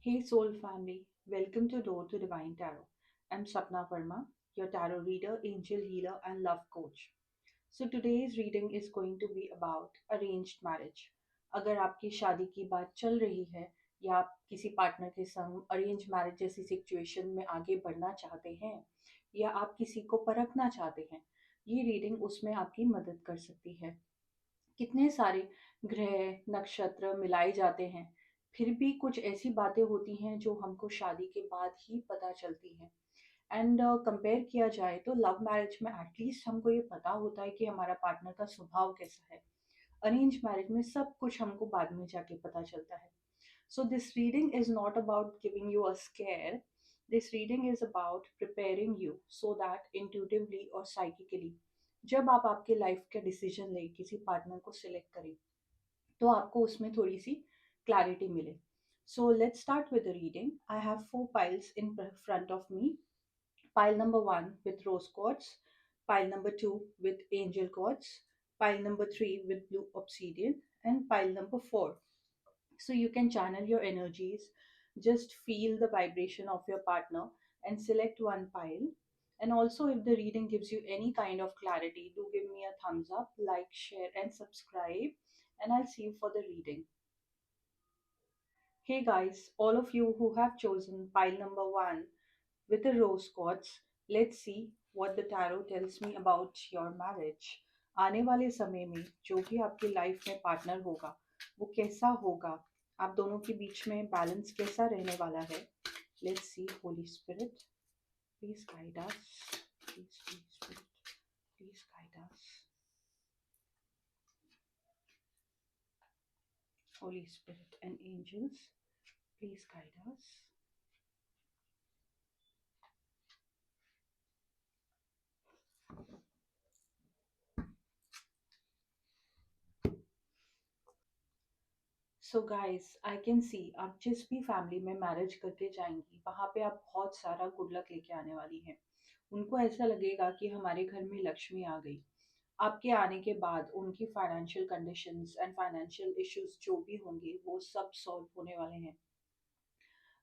Hey Soul Family, welcome to Door to Divine Tarot. I'm Sapna Verma, your tarot reader, angel healer, and love coach. So today's reading is going to be about arranged marriage. अगर आपकी शादी की बात चल रही है या आप किसी पार्टनर के संग अरेंज मैरिज जैसी सिचुएशन में आगे बढ़ना चाहते हैं या आप किसी को परखना चाहते हैं, ये रीडिंग उसमें आपकी मदद कर सकती है। कितने सारे ग्रह नक्षत्र मिलाए जाते हैं, फिर भी कुछ ऐसी बातें होती हैं जो हमको शादी के बाद ही पता चलती हैं। एंड कंपेयर किया जाए तो लव मैरिज में एटलीस्ट हमको ये पता होता है कि हमारा पार्टनर का स्वभाव कैसा है। अरेंज मैरिज में सब कुछ हमको बाद में जाके पता चलता है। So this reading is not about giving you a scare. This reading is about preparing you so that intuitively or psychically जब आप आपके लाइफ का डिसीजन लें, किसी पार्टनर को सिलेक्ट करें, तो आपको उसमें थोड़ी सी क्लैरिटी मिले। So let's start with the reading. I have 4 piles in front of me. Pile number 1 with rose quartz, pile number 2 with angel quartz, pile number 3 with blue obsidian, and pile number 4. So you can channel your energies, just feel the vibration of your partner and select one pile. And also, if the reading gives you any kind of clarity, do give me a thumbs up, like, share, and subscribe. And I'll see you for the reading. Hey guys, all of you who have chosen pile number 1 with the rose quartz, let's see what the tarot tells me about your marriage. आने वाले समय में जो भी आपकी life में partner होगा वो कैसा होगा, आप दोनों के बीच में बैलेंस कैसा रहने वाला है। Let's see. Holy spirit please guide us, please spirit please guide us, holy spirit and angels please guide us. So guys, I can see आप जिस भी फैमिली में मैरिज करके जाएंगी वहां पे आप बहुत सारा गुड लक लेके आने वाली हैं। उनको ऐसा लगेगा कि हमारे घर में लक्ष्मी आ गई। आपके आने के बाद उनकी financial conditions and financial issues जो भी होंगे वो सब सॉल्व होने वाले हैं।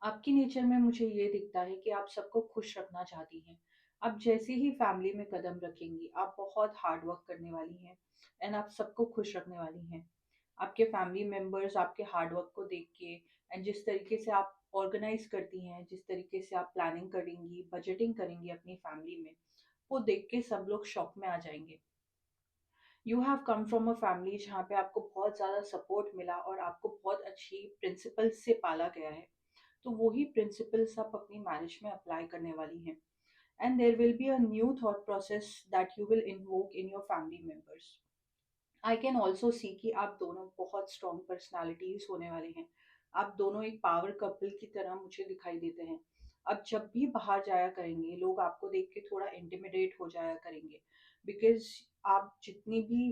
आपकी नेचर में मुझे ये दिखता है कि आप सबको खुश रखना चाहती हैं। आप जैसे ही फैमिली में कदम रखेंगी आप बहुत हार्ड वर्क करने वाली हैं एंड आप सबको खुश रखने वाली हैं। आपके फैमिली मेंबर्स आपके हार्ड वर्क को देख के एंड जिस तरीके से आप ऑर्गेनाइज करती हैं, जिस तरीके से आप प्लानिंग करेंगी, बजटिंग करेंगी अपनी फैमिली में, वो देख के सब लोग शॉक में आ जाएंगे। You have come from a family जहाँ पे आपको बहुत ज़्यादा सपोर्ट मिला और आपको बहुत अच्छी प्रिंसिपल्स से पाला गया है। तो वही प्रिंसिपल्स आप अपनी मैरिज में अप्लाई करने वाली हैं। And there will be a new thought process that you will invoke in your family members. I can also see कि आप दोनों बहुत स्ट्रॉन्ग पर्सनालिटीज होने वाले हैं। आप दोनों एक पावर कपल की तरह मुझे दिखाई देते हैं। अब जब भी बाहर जाया करेंगे लोग आपको देख के थोड़ा इंटिमिडेट हो जाया करेंगे, बिकॉज आप जितनी भी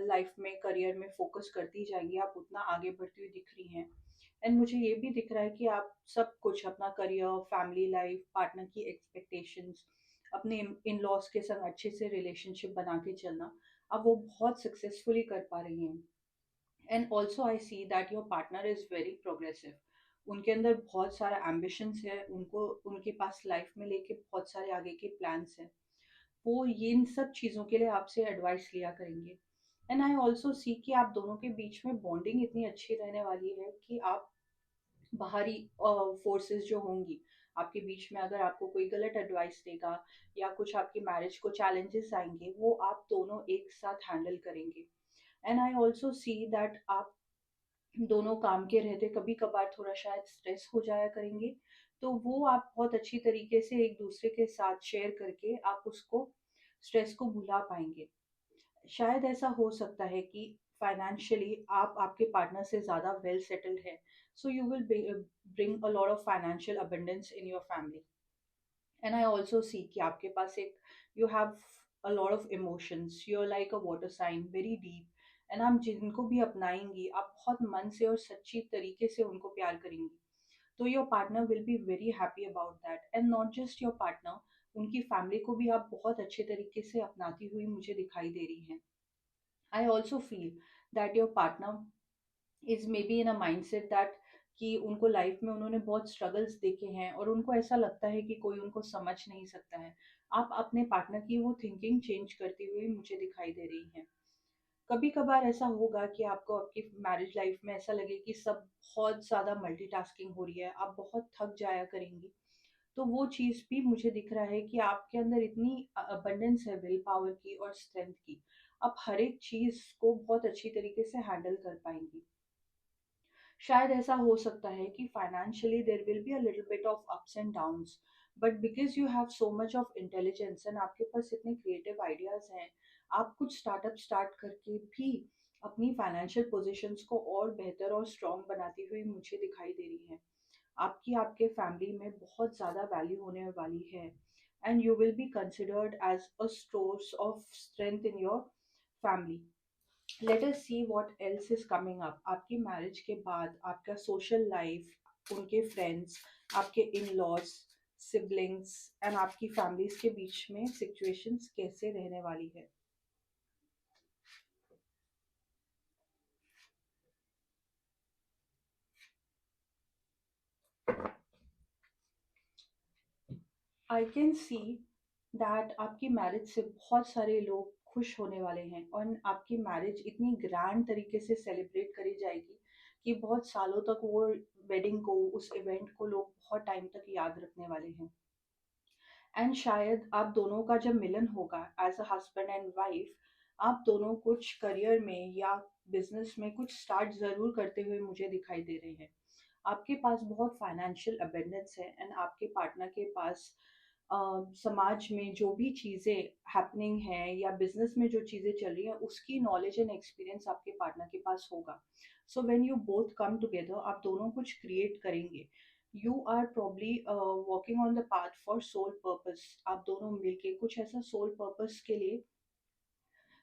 लाइफ में करियर में फोकस करती जाएंगी आप उतना आगे बढ़ती हुई दिख रही हैं। एंड मुझे ये भी दिख रहा है कि आप सब कुछ अपना करियर, फैमिली लाइफ, पार्टनर की एक्सपेक्टेशंस, अपने इन लॉज के संग अच्छे से रिलेशनशिप बना के चलना, अब वो बहुत सक्सेसफुली कर पा रही हैं। And also I see that your partner is very progressive. उनके अंदर बहुत सारा एम्बिशंस है, उनको उनके पास लाइफ में लेके बहुत सारे आगे के प्लान्स हैं। वो ये इन सब चीज़ों के लिए आपसे एडवाइस लिया करेंगे। एंड आई ऑल्सो सी कि आप दोनों के बीच में बॉन्डिंग इतनी अच्छी रहने वाली है कि आप बाहरी फोर्सेस जो होंगी आपके बीच में, अगर आपको कोई गलत एडवाइस देगा या कुछ आपकी मैरिज को चैलेंजेस आएंगे, वो आप दोनों एक साथ हैंडल करेंगे। And I also see that आप दोनों काम के रहते कभी कभार थोड़ा शायद स्ट्रेस हो जाया करेंगे, तो वो आप बहुत अच्छी तरीके से एक दूसरे के साथ शेयर करके आप उसको स्ट्रेस को भुला पाएंगे। शायद ऐसा हो सकता है कि फाइनेंशियली आप आपके पार्टनर से ज़्यादा वेल सेटल्ड है, so you will bring a lot of financial abundance in your family. And I also see कि आपके पास एक you have a lot of emotions, you are like a water sign, very deep. And आप जिनको भी अपनाएंगी आप बहुत मन से और सच्ची तरीके से उनको प्यार करेंगी। तो your partner will be very happy about that. And not just your partner, उनकी फैमिली को भी आप बहुत अच्छे तरीके से अपनाती हुई मुझे दिखाई दे रही हैं। I also feel that your partner is maybe in a mindset that कि उनको लाइफ में उन्होंने बहुत स्ट्रगल्स देखे हैं और उनको ऐसा लगता है कि कोई उनको समझ नहीं सकता है। आप अपने पार्टनर की वो थिंकिंग चेंज करती हुई मुझे दिखाई दे रही हैं। कभी कभार ऐसा होगा कि आपको आपकी मैरिज लाइफ में ऐसा लगे कि सब बहुत ज़्यादा मल्टीटास्किंग हो रही है, आप बहुत थक जाया करेंगी। तो वो चीज़ भी मुझे दिख रहा है कि आपके अंदर इतनी अबंडेंस है विल पावर की और स्ट्रेंथ की, आप हर एक चीज़ को बहुत अच्छी तरीके से हैंडल कर पाएंगी। शायद ऐसा हो सकता है कि financially there will be a little bit of ups and downs, but because you have so much of intelligence and आपके पास इतने क्रिएटिव आइडियाज हैं, आप कुछ स्टार्टअप स्टार्ट करके भी अपनी फाइनेंशियल पोजीशंस को और बेहतर और स्ट्रॉन्ग बनाती हुई मुझे दिखाई दे रही है। आपकी आपके फैमिली में बहुत ज़्यादा वैल्यू होने वाली है and you will be considered as a source of strength in your family. Let us see what else is coming up आपकी मैरिज के बाद, आपका सोशल लाइफ, उनके फ्रेंड्स, आपके इन लॉज, सिबलिंग्स एंड आपकी फैमिलीज के बीच में सिचुएशंस कैसे रहने वाली है। आई कैन सी दैट आपकी मैरिज से बहुत सारे लोग खुश होने वाले हैं और आपकी मैरिज इतनी ग्रैंड तरीके से सेलिब्रेट करी जाएगी कि बहुत सालों तक वो वेडिंग को, उस इवेंट को लोग बहुत टाइम तक याद रखने वाले हैं। एंड शायद आप दोनों का जब मिलन होगा as a husband and wife, आप दोनों कुछ करियर में या बिजनेस में कुछ स्टार्ट ज़रूर करते हुए मुझे दिखाई दे रहे हैं। आपके पास बहुत फाइनेंशियल अबेंडेंस है एंड आपके पार्टनर के पास समाज में जो भी चीज़ें हैपनिंग है या बिजनेस में जो चीज़ें चल रही हैं उसकी नॉलेज एंड एक्सपीरियंस आपके पार्टनर के पास होगा। So when you both come together आप दोनों कुछ क्रिएट करेंगे। You are probably walking on the path for soul purpose, आप दोनों मिलके कुछ ऐसा सोल पर्पस के लिए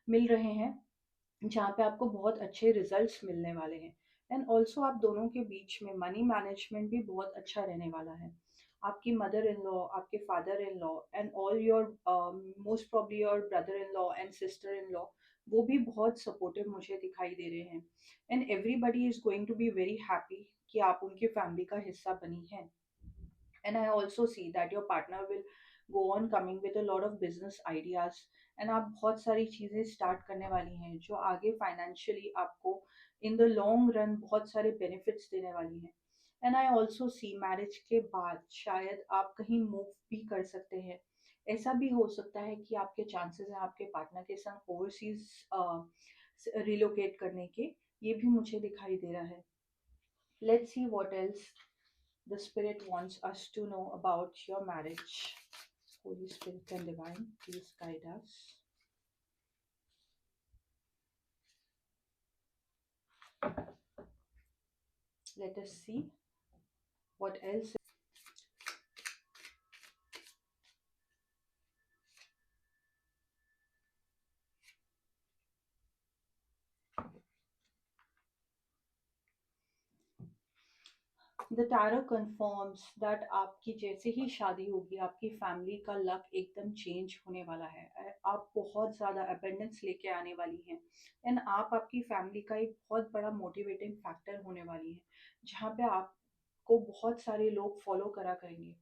मिल रहे हैं जहाँ पे आपको बहुत अच्छे रिजल्ट्स मिलने वाले हैं। एंड ऑल्सो आप दोनों के बीच में मनी मैनेजमेंट भी बहुत अच्छा रहने वाला है। आपकी मदर इन लॉ, आपके father in law and all your most probably your brother in law and sister in law, वो भी बहुत सपोर्टिव मुझे दिखाई दे रहे हैं। And everybody is going to be very happy कि आप उनकी फैमिली का हिस्सा बनी है। And I also see that your partner will go on coming with a lot of business ideas and आप बहुत सारी चीज़ें स्टार्ट करने वाली हैं जो आगे फाइनेंशियली आपको इन द लॉन्ग रन बहुत सारे बेनिफिट्स देने वाली हैं। And I also C marriage के बाद शायद आप कहीं मूव भी कर सकते हैं। ऐसा भी हो सकता है कि आपके चांसेस हैं आपके पार्टनर के संग ओवरसीज रिलोकेट करने के, ये भी मुझे दिखाई दे रहा है। Let's see what else the Spirit wants us to know about your marriage. Holy Spirit and Divine, please guide us. Let us see what else. The tarot confirms that आपकी जैसे ही शादी होगी आपकी फैमिली का लक एकदम change होने वाला है। आप बहुत ज़्यादा अबेंडेंस लेके आने वाली हैं एंड आप आपकी फैमिली का एक बहुत बड़ा मोटिवेटिंग फैक्टर होने वाली हैं जहाँ पे आपको बहुत सारे लोग फॉलो करा करेंगे।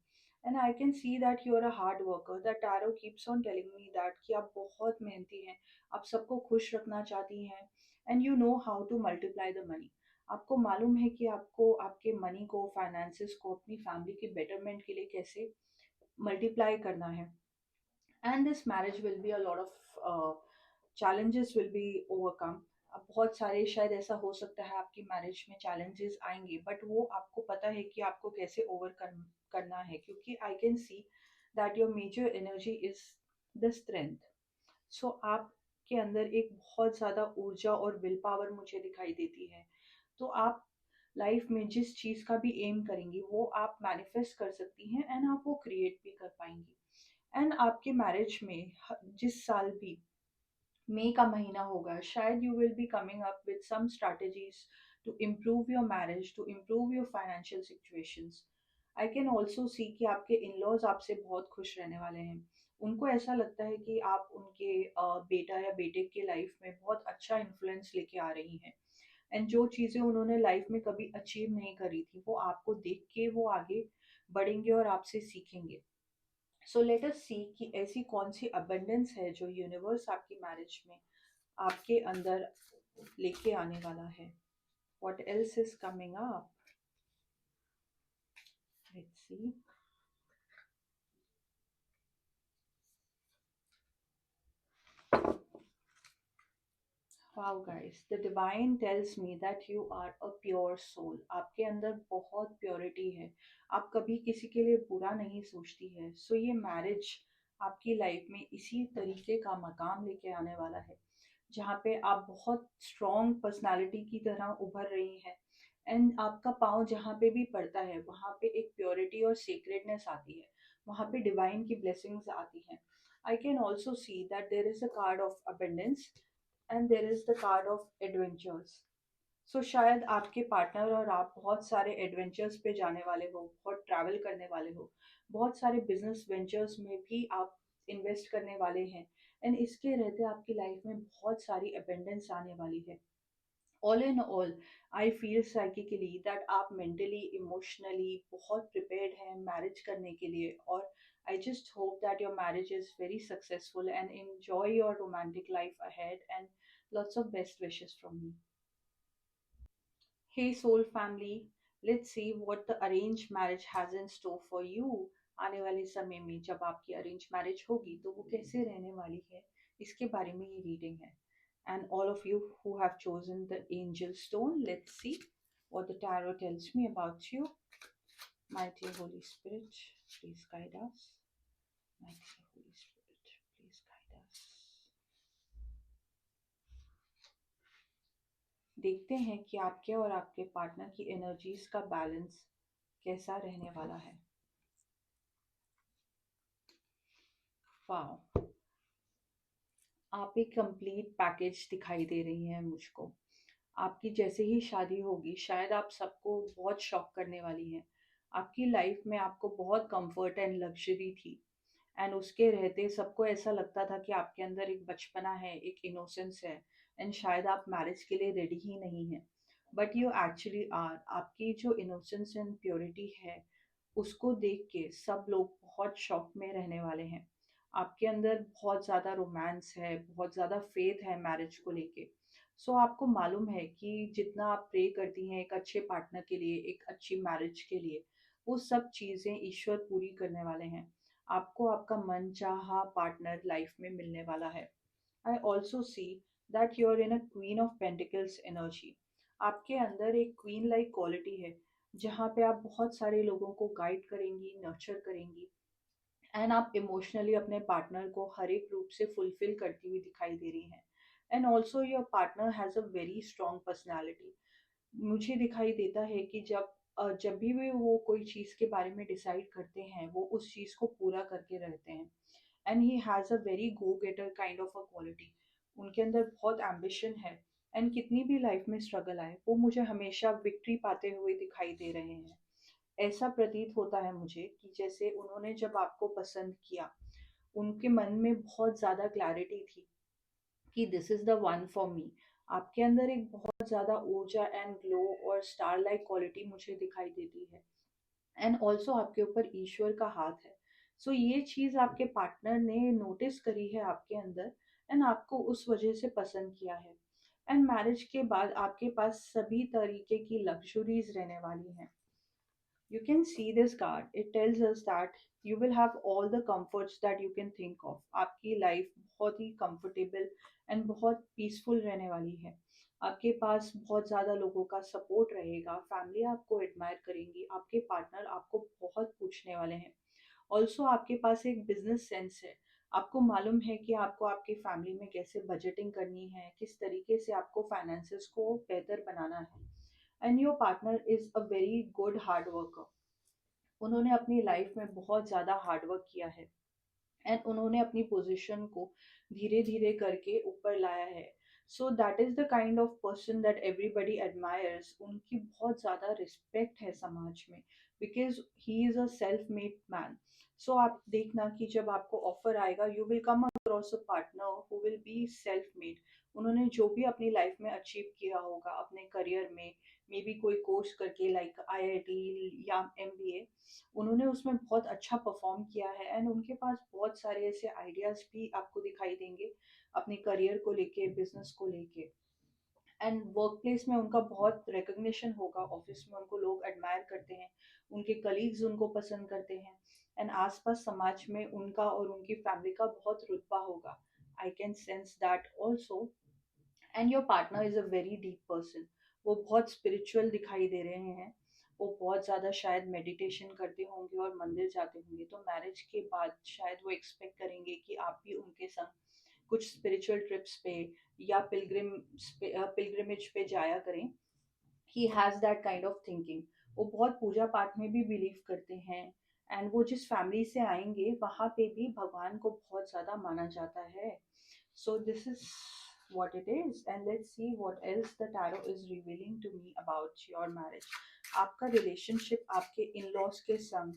And I can see that you are a hard worker, that tarot keeps on telling me that कि आप बहुत मेहनती हैं, आप सबको खुश रखना चाहती हैं and you know how to multiply the money. आपको मालूम है कि आपको आपके मनी को, फाइनेंसेस को अपनी फैमिली के बेटरमेंट के लिए कैसे मल्टीप्लाई करना है। And this marriage will be a lot of challenges will be overcome। अब बहुत सारे शायद ऐसा हो सकता है आपकी मैरिज में चैलेंजेस आएंगे बट वो आपको पता है कि आपको कैसे करना है, क्योंकि I can see that your major energy is the strength. So आपके अंदर एक बहुत ज़्यादा ऊर्जा और विल पावर मुझे दिखाई देती है। तो आप लाइफ में जिस चीज़ का भी एम करेंगी वो आप मैनिफेस्ट कर सकती हैं एंड आप वो क्रिएट भी कर पाएंगी। एंड आपके मैरिज में जिस साल भी मई का महीना होगा शायद you will be coming up with some strategies to improve your marriage, to improve your financial situations. I can also see कि आपके इन लॉज आपसे बहुत खुश रहने वाले हैं। उनको ऐसा लगता है कि आप उनके बेटा या बेटे के लाइफ में बहुत अच्छा इन्फ्लुएंस लेके आ रही हैं। एंड जो चीज़ें उन्होंने लाइफ में कभी अचीव नहीं करी थी वो आपको देख के वो आगे बढ़ेंगे और आपसे सीखेंगे। सो लेट अस सी कि ऐसी कौन सी अबंडेंस है जो यूनिवर्स आपकी मैरिज में आपके अंदर लेके आने वाला है। What else is coming up, let's see. Wow guys, the divine tells me that you are a pure soul. आपके अंदर बहुत प्योरिटी है, आप कभी किसी के लिए बुरा नहीं सोचती है। सो ये मैरिज आपकी लाइफ में इसी तरीके का मकाम लेके आने वाला है जहाँ पे आप बहुत स्ट्रॉन्ग पर्सनालिटी की तरह उभर रही हैं। एंड आपका पाँव जहाँ पे भी पड़ता है वहाँ पे एक प्योरिटी और सीक्रेटनेस आती है, वहाँ पे डिवाइन की ब्लेसिंग्स आती हैं। I can also see that there is a card of abundance and there is the card of adventures. So शायद आपके पार्टनर और आप बहुत सारे एडवेंचर्स पे जाने वाले हो, बहुत ट्रैवल करने वाले हो, बहुत सारे बिजनेस वेंचर्स में भी आप इन्वेस्ट करने वाले हैं। एंड इसके रहते आपकी लाइफ में बहुत सारी अबेंडेंस आने वाली है। All in all I feel psychically that आप मेंटली इमोशनली बहुत प्रिपेयर्ड हैं मैरिज करने के लिए। और I just hope that your marriage is very successful and enjoy your romantic life ahead and lots of best wishes from me. Hey soul family, let's see what the arranged marriage has in store for you. आने वाले समय में जब आपकी arrange marriage होगी तो वो कैसे रहने वाली है, इसके बारे में ये रीडिंग है। And all of you who have chosen the angel stone, let's see what the tarot tells me about you. Mighty Holy Spirit, please guide us. Mighty Holy Spirit, please guide us. देखते हैं कि आपके और आपके partner की energies का balance कैसा रहने वाला है। वाओ, आप एक कंप्लीट पैकेज दिखाई दे रही हैं मुझको। आपकी जैसे ही शादी होगी शायद आप सबको बहुत शॉक करने वाली हैं। आपकी लाइफ में आपको बहुत कंफर्ट एंड लग्जरी थी एंड उसके रहते सबको ऐसा लगता था कि आपके अंदर एक बचपना है, एक इनोसेंस है एंड शायद आप मैरिज के लिए रेडी ही नहीं हैं। But you actually are. आपकी जो इनोसेंस एंड प्योरिटी है उसको देख के सब लोग बहुत शॉक में रहने वाले हैं। आपके अंदर बहुत ज़्यादा रोमांस है, बहुत ज़्यादा फेथ है मैरिज को लेके। सो आपको मालूम है कि जितना आप प्रे करती हैं एक अच्छे पार्टनर के लिए, एक अच्छी मैरिज के लिए, वो सब चीज़ें ईश्वर पूरी करने वाले हैं। आपको आपका मनचाहा पार्टनर लाइफ में मिलने वाला है। I also see that you are in a queen of pentacles energy. आपके अंदर एक क्वीन लाइक क्वालिटी है जहाँ पे आप बहुत सारे लोगों को गाइड करेंगी, नर्चर करेंगी एंड आप इमोशनली अपने पार्टनर को हर एक रूप से फुलफिल करती हुई दिखाई दे रही हैं। And also your partner has a very strong personality. मुझे दिखाई देता है कि जब भी वो कोई चीज़ के बारे में डिसाइड करते हैं वो उस चीज़ को पूरा करके रहते हैं। And he has a very go getter kind of a quality. उनके अंदर बहुत एम्बिशन है एंड कितनी भी लाइफ में स्ट्रगल आए वो मुझे हमेशा विक्ट्री पाते हुए दिखाई दे रहे हैं। ऐसा प्रतीत होता है मुझे कि जैसे उन्होंने जब आपको पसंद किया उनके मन में बहुत ज़्यादा क्लैरिटी थी कि this is the one for me. आपके अंदर एक बहुत ज़्यादा ऊर्जा एंड ग्लो और स्टार लाइक क्वालिटी मुझे दिखाई देती है। एंड ऑल्सो आपके ऊपर ईश्वर का हाथ है। सो ये चीज़ आपके पार्टनर ने नोटिस करी है आपके अंदर एंड आपको उस वजह से पसंद किया है। एंड मैरिज के बाद आपके पास सभी तरीके की लग्जरीज रहने वाली हैं। You can see this card. It tells us that you will have all the comforts that you can think of. आपकी लाइफ बहुत ही कंफर्टेबल एंड बहुत पीसफुल रहने वाली है। आपके पास बहुत ज़्यादा लोगों का सपोर्ट रहेगा, फैमिली आपको एडमायर करेंगी, आपके पार्टनर आपको बहुत पूछने वाले हैं। ऑल्सो आपके पास एक बिजनेस सेंस है। आपको मालूम है कि आपको आपकी फैमिली में कैसे बजटिंग करनी है, किस तरीके से आपको फाइनेंसेस को बेहतर बनाना है। And your partner is a very good hard worker. उन्होंने अपनी लाइफ में बहुत ज़्यादा हार्ड वर्क किया है एंड उन्होंने अपनी पोजीशन को धीरे धीरे करके ऊपर लाया है। So that is the kind of person that everybody admires. उनकी बहुत ज़्यादा रिस्पेक्ट है समाज में। Because he is a self made man. So आप देखना कि जब आपको ऑफर आएगा, you will come across a partner who will be self made. उन्होंने जो भी अपनी लाइफ में अचीव किया होगा अपने करियर में, मे बी कोई कोर्स करके लाइक आईआईटी या एमबीए, उन्होंने उसमें बहुत अच्छा परफॉर्म किया है एंड उनके पास बहुत सारे ऐसे आइडियाज भी आपको दिखाई देंगे अपने करियर को लेके, बिजनेस को लेके। एंड वर्क प्लेस में उनका बहुत रिकग्निशन होगा, ऑफिस में उनको लोग एडमायर करते हैं, उनके कलीग्स उनको पसंद करते हैं एंड आसपास समाज में उनका और उनकी फैमिली का बहुत रुतबा होगा। I can sense that also. And your partner is a very deep person. वो बहुत स्पिरिचुअल दिखाई दे रहे हैं। वो बहुत ज़्यादा शायद मेडिटेशन करते होंगे और मंदिर जाते होंगे, तो मैरिज के बाद शायद वो एक्सपेक्ट करेंगे कि आप भी उनके संग कुछ स्पिरिचुअल ट्रिप्स पे या पिलग्रिमेज पे जाया करें। He has that kind of thinking. वो बहुत पूजा पाठ में भी बिलीव करते हैं एंड वो जिस फैमिली से आएंगे वहाँ पे भी भगवान को बहुत ज़्यादा माना जाता है। So this is what it is, and let's see what else the tarot is revealing to me about your marriage। आपका रिलेशनशिप आपके इन लॉज के संग,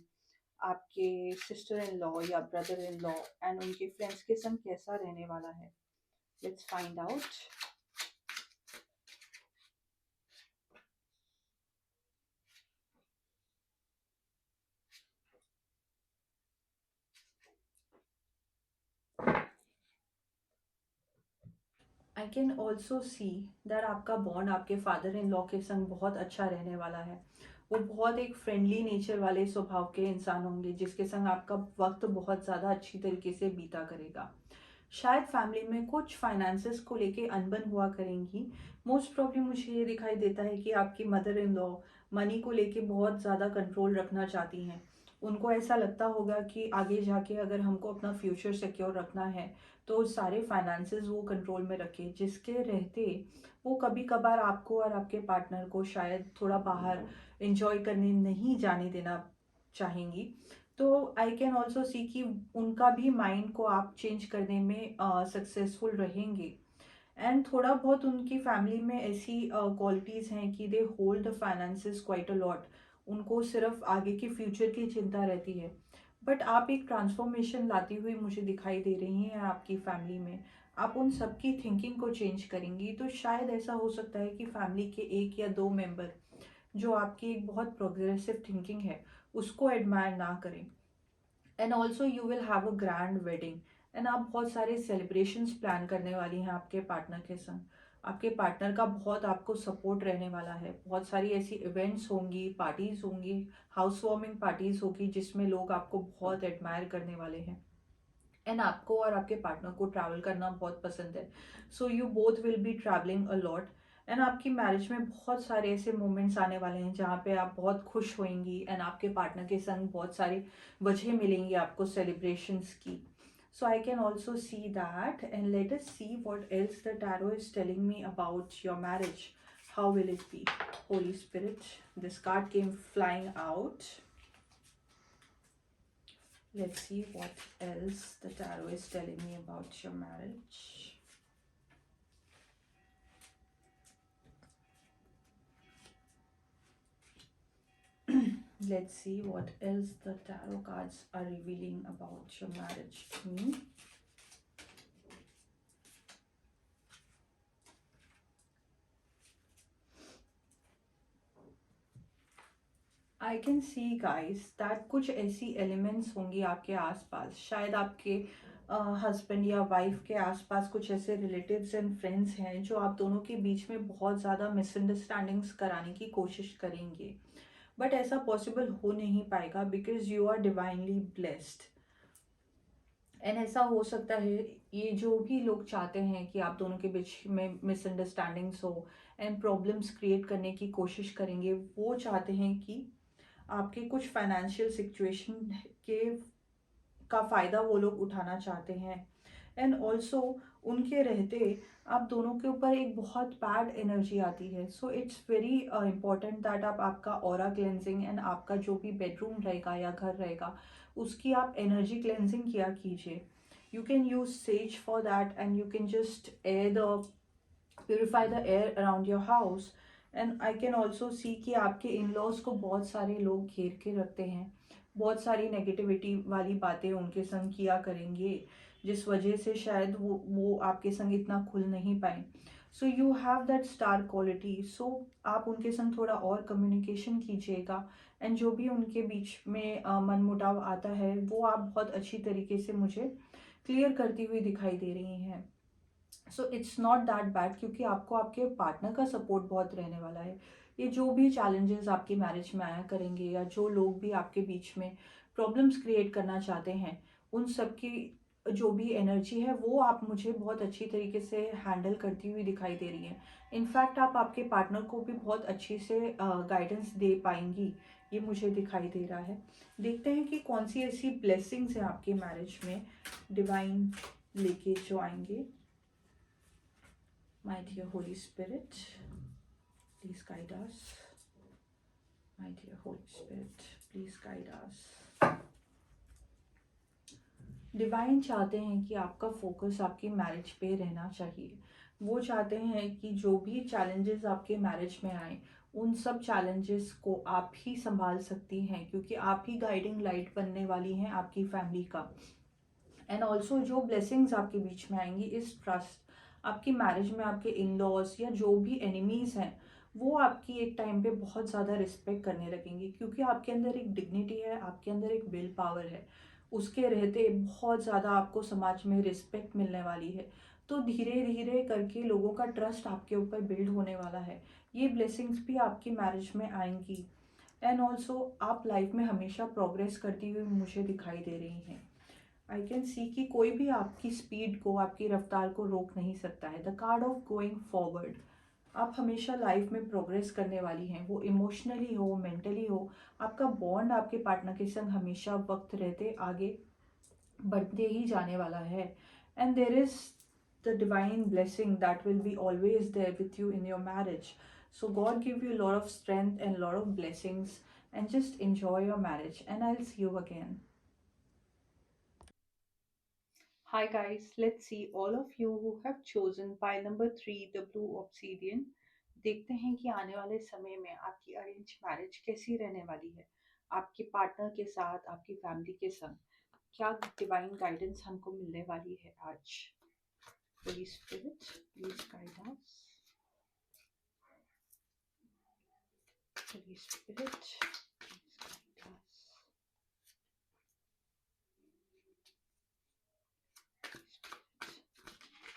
आपके सिस्टर इन लॉ या ब्रदर इन लॉ एंड उनके फ्रेंड्स के संग कैसा रहने वाला है। Let's find out. I can also see that आपका बॉन्ड आपके फादर इन लॉ के संग बहुत अच्छा रहने वाला है। वो बहुत एक फ्रेंडली नेचर वाले स्वभाव के इंसान होंगे जिसके संग आपका वक्त बहुत ज़्यादा अच्छी तरीके से बीता करेगा। शायद फैमिली में कुछ फाइनेंसेस को लेके अनबन हुआ करेंगी। मोस्ट प्रॉब्ली मुझे ये दिखाई देता है कि आपकी मदर इन लॉ मनी को लेके बहुत ज़्यादा कंट्रोल रखना चाहती हैं। उनको ऐसा लगता होगा कि आगे जाके अगर हमको अपना फ्यूचर सिक्योर रखना है तो सारे फाइनेंसेस वो कंट्रोल में रखे, जिसके रहते वो कभी कभार आपको और आपके पार्टनर को शायद थोड़ा बाहर इंजॉय करने नहीं जाने देना चाहेंगी। तो आई कैन ऑल्सो सी कि उनका भी माइंड को आप चेंज करने में सक्सेसफुल रहेंगे। एंड थोड़ा बहुत उनकी फैमिली में ऐसी क्वालिटीज़ हैं कि they hold the finances quite a lot. उनको सिर्फ आगे के फ्यूचर की चिंता रहती है। बट आप एक ट्रांसफॉर्मेशन लाती हुई मुझे दिखाई दे रही हैं आपकी फैमिली में। आप उन सबकी थिंकिंग को चेंज करेंगी, तो शायद ऐसा हो सकता है कि फैमिली के एक या दो मेंबर जो आपकी एक बहुत प्रोग्रेसिव थिंकिंग है उसको एडमायर ना करें। And also you will have a grand wedding and आप बहुत सारे सेलिब्रेशंस प्लान करने वाली हैं आपके पार्टनर के संग। आपके पार्टनर का बहुत आपको सपोर्ट रहने वाला है। बहुत सारी ऐसी इवेंट्स होंगी, पार्टीज होंगी, हाउस वार्मिंग पार्टीज होगी जिसमें लोग आपको बहुत एडमायर करने वाले हैं। एंड आपको और आपके पार्टनर को ट्रैवल करना बहुत पसंद है। So you both will be travelling a lot. And आपकी मैरिज में बहुत सारे ऐसे मोमेंट्स आने वाले हैं जहाँ पे आप बहुत खुश होंगी एंड आपके पार्टनर के संग बहुत सारी वजह मिलेंगी आपको सेलिब्रेशंस की। So I can also see that and let us see what else the tarot is telling me about your marriage. How will it be? Holy spirit, this card came flying out. Let's see what else the tarot is telling me about your marriage. Let's see what else the tarot cards are revealing about your marriage to me. I can see guys that कुछ ऐसी elements होंगी आपके आसपास, शायद आपके husband या wife के आसपास कुछ ऐसे रिलेटिव्स एंड फ्रेंड्स हैं जो आप दोनों के बीच में बहुत ज़्यादा मिसअंडरस्टैंडिंग्स कराने की कोशिश करेंगे। बट ऐसा पॉसिबल हो नहीं पाएगा because you are divinely blessed. And ऐसा हो सकता है ये जो भी लोग चाहते हैं कि आप दोनों के बीच में मिसअंडरस्टैंडिंग्स हो एंड प्रॉब्लम्स क्रिएट करने की कोशिश करेंगे, वो चाहते हैं कि आपके कुछ फाइनेंशियल सिचुएशन के का फ़ायदा वो लोग उठाना चाहते हैं। एंड ऑल्सो उनके रहते आप दोनों के ऊपर एक बहुत बैड एनर्जी आती है। So it's very important that आप आपका ऑरा क्लेंजिंग एंड आपका जो भी बेडरूम रहेगा या घर रहेगा उसकी आप एनर्जी क्लेंजिंग किया कीजिए। You can use says for that and you can just air the purify the air around your house and I can also see कि आपके इन लॉज को बहुत सारे लोग घेर के रखते हैं, बहुत सारी नेगेटिविटी वाली बातें उनके संग किया करेंगे, जिस वजह से शायद वो आपके संग इतना खुल नहीं पाए। So you have that star quality, so आप उनके संग थोड़ा और कम्युनिकेशन कीजिएगा। एंड जो भी उनके बीच में मनमुटाव आता है वो आप बहुत अच्छी तरीके से मुझे क्लियर करती हुई दिखाई दे रही हैं। So it's not that bad, क्योंकि आपको आपके पार्टनर का सपोर्ट बहुत रहने वाला है। ये जो भी चैलेंजेस आपकी मैरिज में आया करेंगे या जो लोग भी आपके बीच में प्रॉब्लम्स क्रिएट करना चाहते हैं, उन सब की जो भी एनर्जी है वो आप मुझे बहुत अच्छी तरीके से हैंडल करती हुई दिखाई दे रही है। इनफैक्ट आप आपके पार्टनर को भी बहुत अच्छी से गाइडेंस दे पाएंगी, ये मुझे दिखाई दे रहा है। देखते हैं कि कौन सी ऐसी ब्लेसिंग्स हैं आपके मैरिज में डिवाइन लेके जो आएंगे। My dear Holy Spirit, please guide us. My dear Holy Spirit, please guide us. Divine चाहते हैं कि आपका फोकस आपकी मैरिज पे रहना चाहिए। वो चाहते हैं कि जो भी चैलेंजेस आपके मैरिज में आए, उन सब चैलेंजेस को आप ही संभाल सकती हैं, क्योंकि आप ही गाइडिंग लाइट बनने वाली हैं आपकी फैमिली का। एंड ऑल्सो जो ब्लेसिंग्स आपके बीच में आएंगी इस ट्रस्ट, आपकी मैरिज में आपके इन लॉज या जो भी एनिमीज हैं वो आपकी एक टाइम पे बहुत ज़्यादा रिस्पेक्ट करने लगेंगे, क्योंकि आपके अंदर एक डिग्निटी है, आपके अंदर एक विल पावर है। उसके रहते बहुत ज़्यादा आपको समाज में रिस्पेक्ट मिलने वाली है। तो धीरे धीरे करके लोगों का ट्रस्ट आपके ऊपर बिल्ड होने वाला है। ये ब्लेसिंग्स भी आपकी मैरिज में आएंगी। एंड ऑल्सो आप लाइफ में हमेशा प्रोग्रेस करती हुई मुझे दिखाई दे रही हैं। आई कैन सी कि कोई भी आपकी स्पीड को, आपकी रफ्तार को रोक नहीं सकता है। The card of going forward, आप हमेशा लाइफ में प्रोग्रेस करने वाली हैं, वो इमोशनली हो, मेंटली हो। आपका बॉन्ड आपके पार्टनर के संग हमेशा वक्त रहते आगे बढ़ते ही जाने वाला है। And there is the divine blessing that will be always there with you in your marriage. So God give you lot of strength and lot of blessings, and just enjoy your marriage, and I'll see you again. Hi guys, let's see all of you who have chosen pile number 3, the blue obsidian. देखते हैं कि आने वाले समय में आपकी arrange marriage कैसी रहने वाली है, आपके पार्टनर के साथ, आपकी फैमिली के संग। क्या डिवाइन गाइडेंस हमको मिलने वाली है आज। Holy Spirit, please guide us. Holy Spirit, please guide us.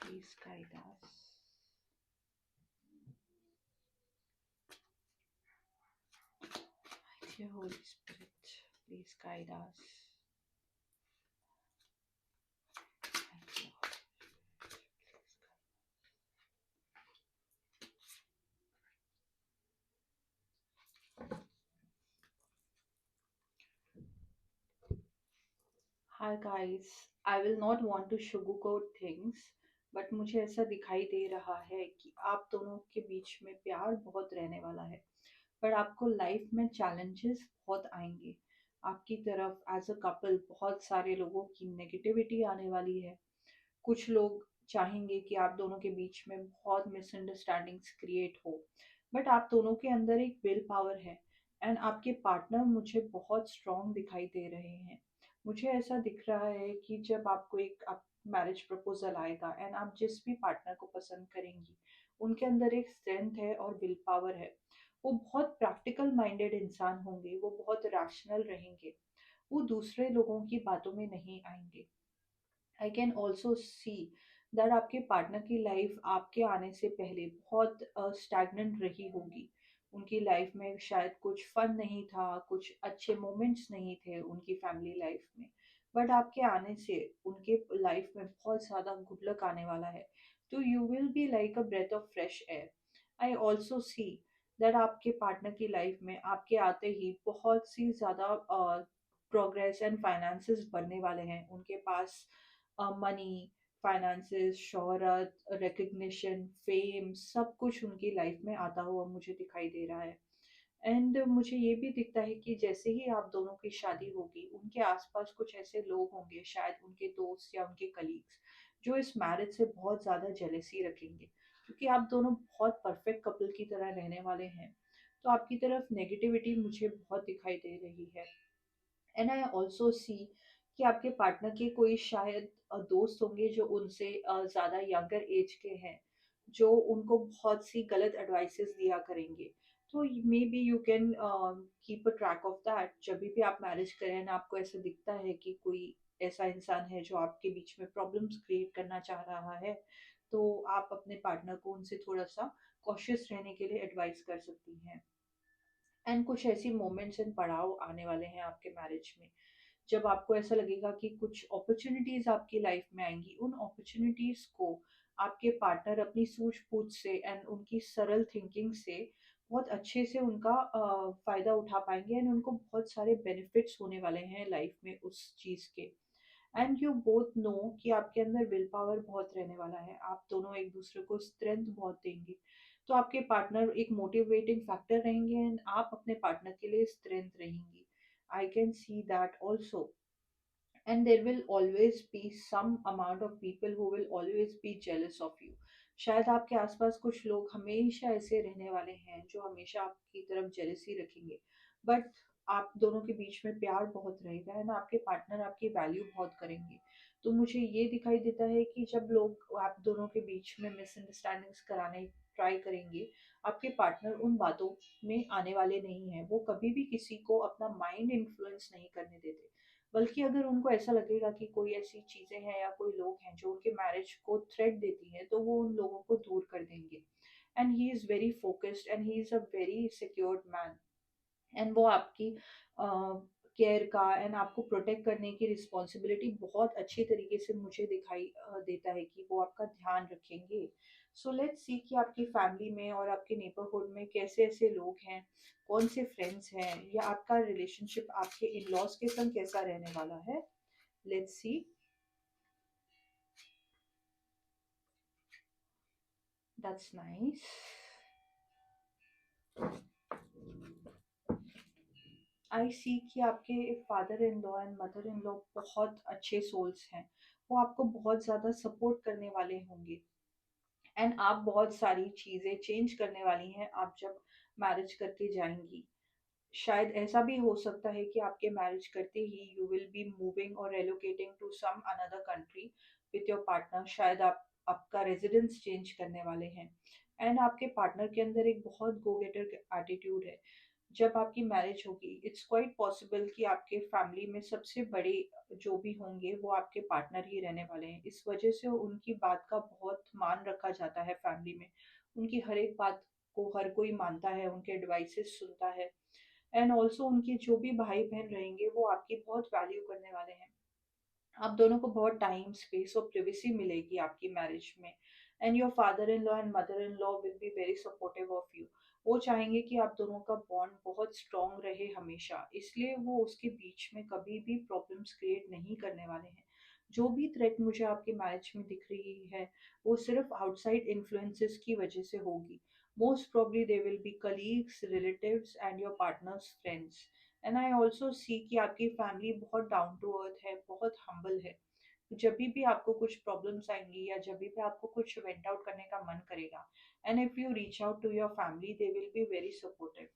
Please guide us. Dear Holy Spirit, please guide us. Hi guys, I will not want to sugarcoat things, but मुझे ऐसा दिखाई दे रहा है कि आप दोनों के बीच में प्यार बहुत रहने वाला है, पर आपको लाइफ में चैलेंजेस बहुत आएंगे। आपकी तरफ एज अ कपल बहुत सारे लोगों की नेगेटिविटी आने वाली है। कुछ लोग चाहेंगे कि आप दोनों के बीच में बहुत मिसअंडरस्टैंडिंग्स क्रिएट हो, बट आप दोनों के अंदर एक विल पावर है। एंड आपके पार्टनर मुझे बहुत स्ट्रांग दिखाई दे रहे हैं। मुझे ऐसा दिख रहा है कि जब आपको एक आप मैरिज प्रपोजल आएगा एंड आप जिस भी पार्टनर को पसंद करेंगी, उनके अंदर एक स्ट्रेंथ है और विल पावर है। वो बहुत प्रैक्टिकल माइंडेड इंसान होंगे, वो बहुत रैशनल रहेंगे, वो दूसरे लोगों की बातों में नहीं आएंगे। आई कैन ऑल्सो सी दैट आपके पार्टनर की लाइफ आपके आने से पहले बहुत स्टैगनेंट रही होगी। उनकी लाइफ में शायद कुछ फन नहीं था, कुछ अच्छे मोमेंट्स नहीं थे उनकी फैमिली लाइफ में, बट आपके आने से उनके लाइफ में बहुत ज़्यादा गुड लक आने वाला है। तो you will be like a breath of fresh air. I also see that आपके पार्टनर की लाइफ में आपके आते ही बहुत सी ज़्यादा प्रोग्रेस एंड फाइनेंसेस बढ़ने वाले हैं उनके पास। मनी, फाइनेंसेस, शोहरत, रिकग्निशन, फेम, सब कुछ उनकी लाइफ में आता हुआ मुझे दिखाई दे रहा है। एंड मुझे ये भी दिखता है कि जैसे ही आप दोनों की शादी होगी, उनके आसपास कुछ ऐसे लोग होंगे, शायद उनके दोस्त या उनके कलीग्स, जो इस मैरिज से बहुत ज़्यादा जेलेसी रखेंगे, क्योंकि आप दोनों बहुत परफेक्ट कपल की तरह रहने वाले हैं। तो आपकी तरफ नेगेटिविटी मुझे बहुत दिखाई दे रही है। एंड आई ऑल्सो सी कि आपके पार्टनर के कोई शायद दोस्त होंगे जो उनसे ज़्यादा यंगर एज के हैं, जो उनको बहुत सी गलत एडवाइसेस दिया करेंगे। तो may be you can keep a track of that. जब भी आप मैरिज करें ना, आपको ऐसा दिखता है कि कोई ऐसा इंसान है जो आपके बीच में प्रॉब्लम्स क्रिएट करना चाह रहा है, तो आप अपने पार्टनर को उनसे थोड़ा सा कॉशियस रहने के लिए एडवाइस कर सकती हैं। एंड कुछ ऐसी मोमेंट्स एंड पड़ाव आने वाले हैं आपके मैरिज में, जब आपको ऐसा लगेगा कि कुछ अपॉर्चुनिटीज आपकी लाइफ में आएंगी। उन अपॉर्चुनिटीज को आपके पार्टनर अपनी सूझबूझ से एंड उनकी सरल थिंकिंग से बहुत अच्छे से उनका फायदा उठा पाएंगे, एंड उनको बहुत सारे बेनिफिट्स होने वाले हैं लाइफ में उस चीज के। एंड यू बोथ नो कि आपके अंदर विल पावर बहुत रहने वाला है, आप दोनों एक दूसरे को स्ट्रेंथ बहुत देंगे। तो आपके पार्टनर एक मोटिवेटिंग फैक्टर रहेंगे एंड आप अपने पार्टनर के लिए स्ट्रेंथ रहेंगी। आई can see that also. And there will always be some amount of people who will always be jealous of you. शायद आपके आसपास कुछ लोग हमेशा ऐसे रहने वाले हैं जो हमेशा आपकी तरफ जेलसी रखेंगे, बट आप दोनों के बीच में प्यार बहुत रहेगा, है ना। आपके पार्टनर आपकी वैल्यू बहुत करेंगे। तो मुझे ये दिखाई देता है कि जब लोग आप दोनों के बीच में मिसअंडरस्टैंडिंग्स कराने ट्राई करेंगे, आपके पार्टनर उन बातों में आने वाले नहीं हैं। वो कभी भी किसी को अपना माइंड इन्फ्लुएंस नहीं करने देते, बल्कि अगर उनको ऐसा लगेगा कि कोई ऐसी चीजें हैं या कोई लोग हैं जो उनके मैरिज को थ्रेट देती हैं, तो वो उन लोगों को दूर कर देंगे। And he is very focused and he is a very secured man. And वो आपकी केयर का एंड आपको प्रोटेक्ट करने की रिस्पॉन्सिबिलिटी बहुत अच्छी तरीके से मुझे दिखाई देता है कि वो आपका ध्यान रखेंगे। सो लेट्स सी कि आपकी फैमिली में और आपके नेबरहुड में कैसे ऐसे लोग हैं, कौन से फ्रेंड्स हैं, या आपका रिलेशनशिप आपके इन लॉज के संग कैसा रहने वाला है। Let's see. That's nice. I see कि आपके father in law and mother in law बहुत अच्छे सोल्स हैं। वो आपको बहुत ज़्यादा सपोर्ट करने वाले होंगे, एंड आप बहुत सारी चीज़ें चेंज करने वाली हैं आप जब मैरिज करके जाएंगी। शायद ऐसा भी हो सकता है कि आपके मैरिज करते ही यू विल बी मूविंग और relocating to some another country with your partner. शायद आप आपका रेजिडेंस चेंज करने वाले हैं। एंड आपके पार्टनर के अंदर एक बहुत गो गेटर एटीट्यूड है। जब आपकी मैरिज होगी, इट्स क्वाइट पॉसिबल कि आपके फैमिली में सबसे बड़े जो भी होंगे वो आपके पार्टनर ही रहने वाले हैं। इस वजह से उनकी बात का बहुत मान रखा जाता है फैमिली में। उनकी हर एक बात को हर कोई मानता है, उनके एडवाइसेस सुनता है। एंड ऑल्सो उनके जो भी भाई बहन रहेंगे वो आपकी बहुत वैल्यू करने वाले हैं। आप दोनों को बहुत टाइम, स्पेस और प्रिवेसी मिलेगी आपकी मैरिज में। And your father in law and mother in law will be very supportive of you. वो चाहेंगे कि आप दोनों का बॉन्ड बहुत स्ट्रांग रहे हमेशा, इसलिए वो उसके बीच में कभी भी प्रॉब्लम्स क्रिएट नहीं करने वाले हैं। जो भी थ्रेट मुझे आपकी मैरिज में दिख रही है, वो सिर्फ आउटसाइड इन्फ्लुएंसेस की वजह से होगी। Most probably they will B colleagues, relatives and your partners friends. And I also see कि आपकी फैमिली बहुत डाउन टू अर्थ है, बहुत हम्बल है। जब भी आपको कुछ प्रॉब्लम्स आएंगी या जब भी आपको कुछ वेंट आउट करने का मन करेगा, and if you reach out to your family they will be very supportive.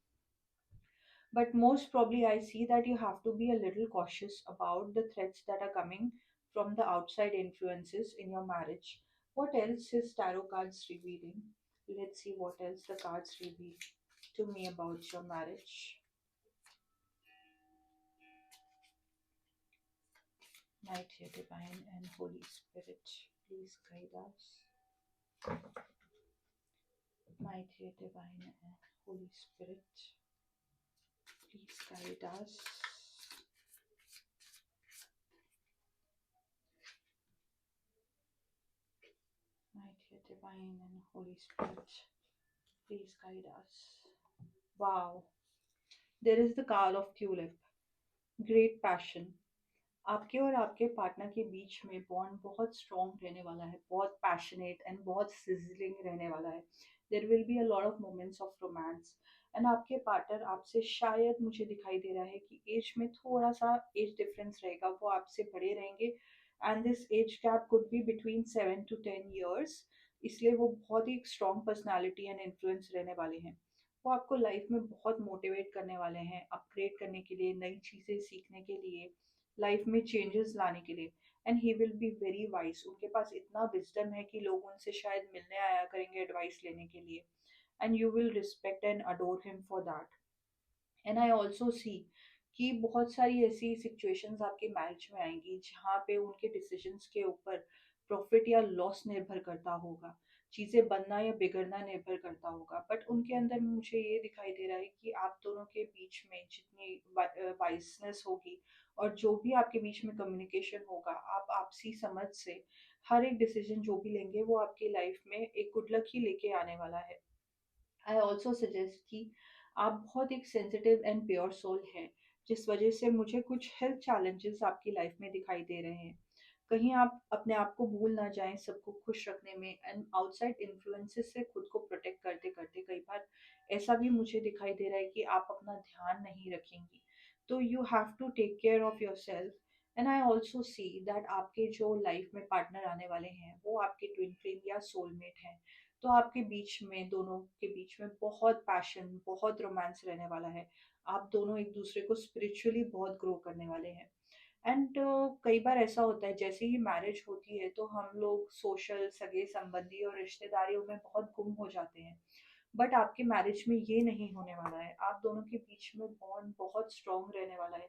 But most probably, I see that you have to be a little cautious about the threats that are coming from the outside influences in your marriage. What else is tarot cards revealing? Let's see what else the cards reveal to me about your marriage. Mighty Divine and Holy Spirit, please guide us. Mighty Divine and Holy Spirit, please guide us. Mighty Divine and Holy Spirit, please guide us. Wow, there is the card of tulip. Great passion. आपके और आपके partner के बीच में bond बहुत strong रहने वाला है, बहुत पैशनेट एंड बहुत सिजलिंग रहने वाला है। There will be a lot of moments of romance. And आपके पार्टनर आपसे शायद मुझे दिखाई दे रहा है कि एज में थोड़ा सा एज डिफरेंस रहेगा, वो आपसे बड़े रहेंगे। And this age gap could be between 7 to 10 years। इसलिए वो बहुत ही स्ट्रॉन्ग पर्सनैलिटी एंड इन्फ्लुएंस रहने वाले हैं। वो आपको लाइफ में बहुत मोटिवेट करने वाले हैं, अपग्रेड करने के लिए, नई चीज़ें सीखने के लिए, लाइफ में चेंजेस लाने के लिए। And he will be very wise, उनके पास इतना विजडम है कि लोग उनसे शायद मिलने आया करेंगे एडवाइस लेने के लिए। And you will respect and adore him for that. And I also see कि बहुत सारी ऐसी सिचुएशंस आपके मैरिज में आएंगी जहाँ पे उनके डिसीजंस के ऊपर प्रॉफिट या लॉस निर्भर करता होगा, चीज़ें बनना या बिगड़ना निर्भर करता होगा। बट उनके अंदर मुझे ये दिखाई दे रहा है कि आप दोनों के बीच में जितनी वाइसनेस होगी और जो भी आपके बीच में कम्युनिकेशन होगा, आप आपसी समझ से हर एक डिसीजन जो भी लेंगे वो आपकी लाइफ में एक गुड लक ही लेके आने वाला है। आई ऑल्सो सजेस्ट कि आप बहुत एक सेंसिटिव एंड प्योर सोल हैं, जिस वजह से मुझे कुछ हेल्थ चैलेंजेस आपकी लाइफ में दिखाई दे रहे हैं। कहीं आप अपने आप को भूल ना जाएं सबको खुश रखने में, एंड आउटसाइड इन्फ्लुएंसेस से खुद को प्रोटेक्ट करते करते कई बार ऐसा भी मुझे दिखाई दे रहा है कि आप अपना ध्यान नहीं रखेंगी। तो you have to take care of your self. And I also see that आपके जो लाइफ में पार्टनर आने वाले हैं वो आपके ट्विन फ्लेम या सोलमेट हैं। तो आपके बीच में, दोनों के बीच में बहुत पैशन, बहुत रोमांस रहने वाला है। आप दोनों एक दूसरे को स्पिरिचुअली बहुत ग्रो करने वाले हैं। एंड कई बार ऐसा होता है जैसे ही मैरिज होती है तो हम लोग सोशल, सगे संबंधी और रिश्तेदारियों में बहुत गुम हो जाते हैं। बट आपके मैरिज में ये नहीं होने वाला है, आप दोनों के बीच में बॉन्ड बहुत स्ट्रांग रहने वाला है।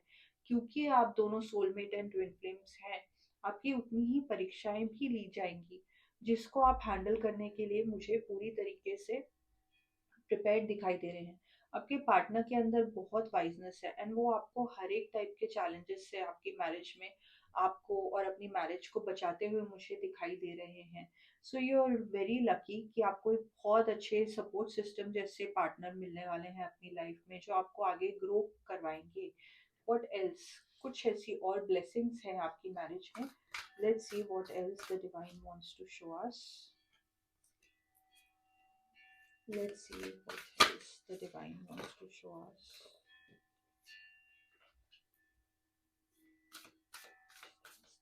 क्योंकि आप दोनों सोलमेट एंड ट्विन फ्लेम्स हैं, आपकी उतनी ही परीक्षाएं भी ली जाएंगी, जिसको आप हैंडल करने के लिए मुझे पूरी तरीके से प्रिपेयर्ड दिखाई दे रहे हैं। आपके पार्टनर के अंदर बहुत वाइजनेस है एंड वो आपको हर एक टाइप के चैलेंजेस से आपकी मैरिज में आपको और अपनी मैरिज को बचाते हुए मुझे दिखाई दे रहे हैं। So you are very lucky कि आपको एक बहुत अच्छे सपोर्ट सिस्टम जैसे पार्टनर मिलने वाले हैं अपनी लाइफ में, जो आपको आगे ग्रो करवाएंगे। व्हाट एल्स, कुछ ऐसी और ब्लेसिंग्स हैं आपकी मैरिज में। Let's see what else the divine wants to show us. Let's see what else the divine wants to show us.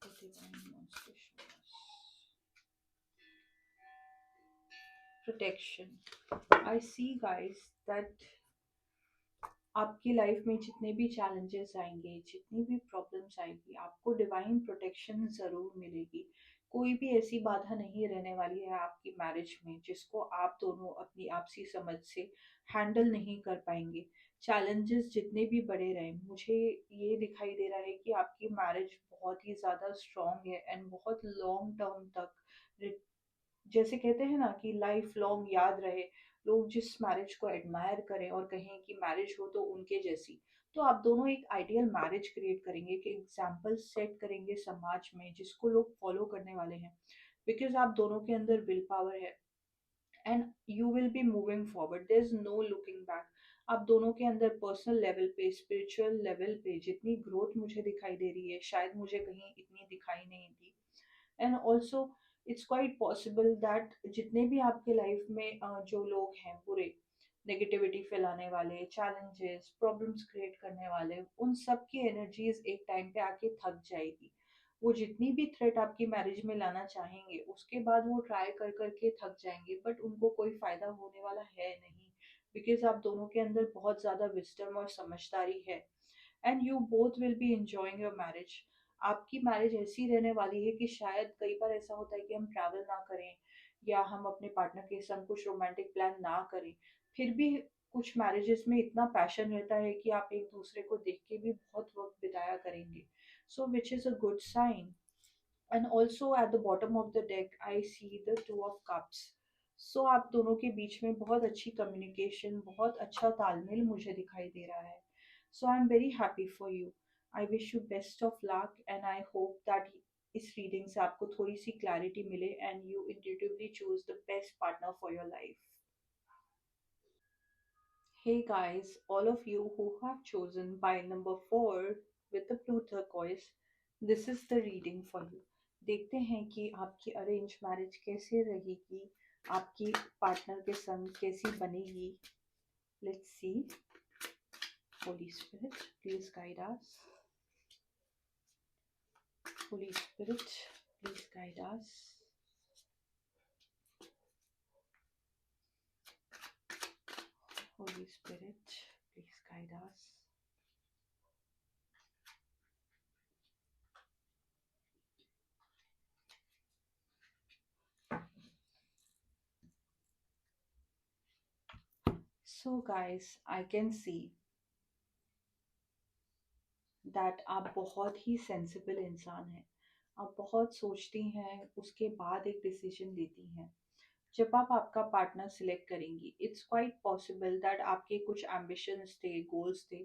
The divine wants to show us protection. I see, guys, that आपकी life में जितने भी challenges आएंगे, जितनी भी problems आएगी, आपको divine protection ज़रूर मिलेगी। कोई भी ऐसी बाधा नहीं रहने वाली है आपकी मैरिज में जिसको आप दोनों अपनी आपसी समझ से हैंडल नहीं कर पाएंगे। चैलेंजेस जितने भी बड़े रहे, मुझे ये दिखाई दे रहा है कि आपकी मैरिज बहुत ही ज़्यादा स्ट्रॉन्ग है एंड बहुत लॉन्ग टर्म तक, जैसे कहते हैं ना कि लाइफ लॉन्ग याद रहे, लोग जिस मैरिज को एडमायर करें और कहें कि मैरिज हो तो उनके जैसी। तो आप दोनों एक आइडियल मैरिज क्रिएट करेंगे, कि एग्जाम्पल सेट करेंगे समाज में जिसको लोग फॉलो करने वाले हैं। बिकॉज आप दोनों के अंदर विल पावर है and you will be moving forward, there is no looking back. आप दोनों के अंदर पर्सनल लेवल पे, स्पिरिचुअल लेवल पे जितनी ग्रोथ मुझे दिखाई दे रही है, शायद मुझे कहीं इतनी दिखाई नहीं दी। And also it's quite possible that जितने भी आपके लाइफ में जो लोग हैं बुरे, नेगेटिविटी फैलाने वाले, चैलेंजेस, प्रॉब्लम्स क्रिएट करने वाले, उन सब की एनर्जीज एक टाइम पे आके थक जाएगी। वो जितनी भी थ्रेट आपकी मैरिज में लाना चाहेंगे उसके बाद वो ट्राई कर करके थक जाएंगे, बट उनको कोई फायदा होने वाला है नहीं। बिकॉज आप दोनों के अंदर बहुत ज़्यादा विजडम और समझदारी है and you both will B enjoying your marriage. आपकी मैरिज ऐसी रहने वाली है कि शायद कई बार ऐसा होता है कि हम ट्रैवल ना करें या हम अपने पार्टनर के संग कुछ रोमांटिक प्लान ना करें, फिर भी कुछ मैरिजेस में इतना पैशन रहता है कि आप एक दूसरे को देख के भी बहुत वक्त बिताया करेंगे। So which is a good sign. And also at the bottom of the deck I see the two of cups. So आप दोनों के बीच में बहुत अच्छी कम्युनिकेशन, बहुत अच्छा तालमेल मुझे दिखाई दे रहा है। So I am very happy for you. I wish you best of luck and I hope that इस रीडिंग से आपको थोड़ी सी क्लैरिटी मिले and you intuitively choose the best partner for your life. Hey guys, all of you who have chosen pile number 4 with the blue turquoise, this is the reading for you. देखते हैं कि आपकी arrange marriage कैसे रहेगी, आपकी partner के संग कैसी बनेगी। Let's see. Holy Spirit, please guide us. Holy Spirit, please guide us. Holy Spirit, please guide us. So guys, I can see that आप बहुत ही सेंसिबल इंसान हैं। आप बहुत सोचती हैं, उसके बाद एक डिसीजन लेती हैं। जब आप आपका पार्टनर सिलेक्ट करेंगी, इट्स क्वाइट पॉसिबल दैट आपके कुछ एम्बिशंस थे, गोल्स थे,